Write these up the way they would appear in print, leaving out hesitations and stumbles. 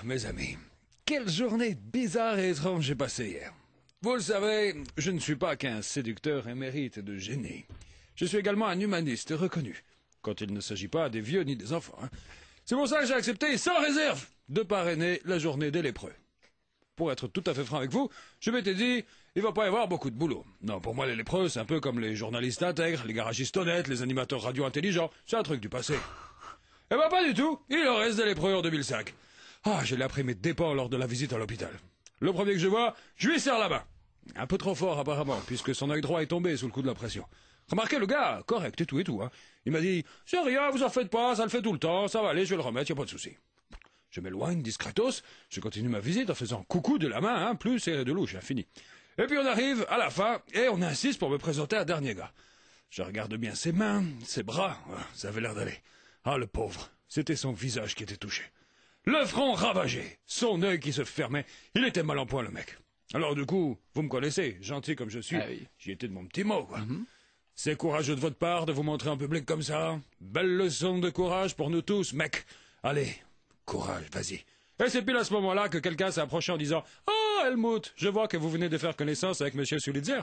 mes amis, quelle journée bizarre et étrange j'ai passée hier. Vous le savez, je ne suis pas qu'un séducteur émérite de génie. Je suis également un humaniste reconnu, quand il ne s'agit pas des vieux ni des enfants. C'est pour ça que j'ai accepté sans réserve de parrainer la journée des lépreux. Pour être tout à fait franc avec vous, je m'étais dit, il va pas y avoir beaucoup de boulot. Non, pour moi les lépreux, c'est un peu comme les journalistes intègres, les garagistes honnêtes, les animateurs radio intelligents, c'est un truc du passé. Eh ben pas du tout, il en reste des lépreux en 2005. Ah, je l'ai appris mes dépens lors de la visite à l'hôpital. Le premier que je vois, je lui serre la main. Un peu trop fort apparemment, puisque son œil droit est tombé sous le coup de la pression. Remarquez le gars, correct et tout, hein. Il m'a dit, c'est rien, vous en faites pas, ça le fait tout le temps, ça va aller, je vais le remettre, y a pas de souci. Je m'éloigne discretos, je continue ma visite en faisant coucou de la main, hein, plus serré de louche, fini. Et puis on arrive à la fin, et on insiste pour me présenter un dernier gars. Je regarde bien ses mains, ses bras, ça avait l'air d'aller. Ah, le pauvre, c'était son visage qui était touché. Le front ravagé, son œil qui se fermait, il était mal en point le mec. Alors du coup, vous me connaissez, gentil comme je suis, oui. j'y étais de mon petit mot, quoi. C'est courageux de votre part de vous montrer en public comme ça. Belle leçon de courage pour nous tous, mec. Allez, courage, vas-y. Et c'est pile à ce moment-là que quelqu'un s'est approché en disant « Oh, Helmut, je vois que vous venez de faire connaissance avec Monsieur Sulitzer. »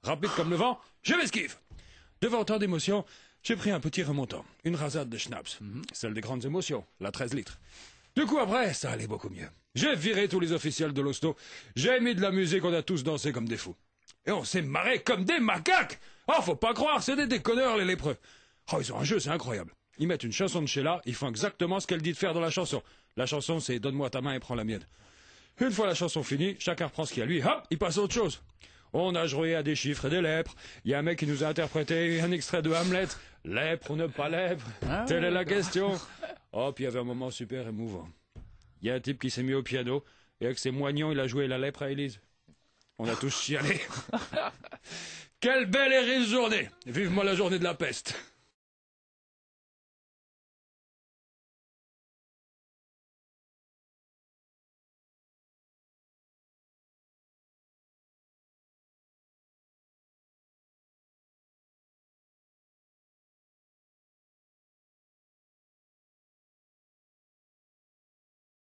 Rapide comme le vent, je m'esquive. Devant tant d'émotions, j'ai pris un petit remontant, une rasade de schnapps, celle des grandes émotions, la 13 litres. Du coup, après, ça allait beaucoup mieux. J'ai viré tous les officiels de l'hosto, j'ai mis de la musique, on a tous dansé comme des fous. Et on s'est marré comme des macaques. Oh, faut pas croire, c'est des déconneurs, les lépreux. Oh, ils ont un jeu, c'est incroyable. Ils mettent une chanson de Sheila, ils font exactement ce qu'elle dit de faire dans la chanson. La chanson, c'est « Donne-moi ta main et prends la mienne ». Une fois la chanson finie, chacun reprend ce qu'il y a à lui, hop, il passe à autre chose. On a joué à des chiffres et des lèpres. Il y a un mec qui nous a interprété un extrait de Hamlet. Lèpre ou ne pas lèpre, telle est la question. Oh, puis il y avait un moment super émouvant. Il y a un type qui s'est mis au piano, et avec ses moignons, il a joué la lèpre à Élise. On a tous chialé. Quelle belle et riche journée. Vivement la journée de la peste.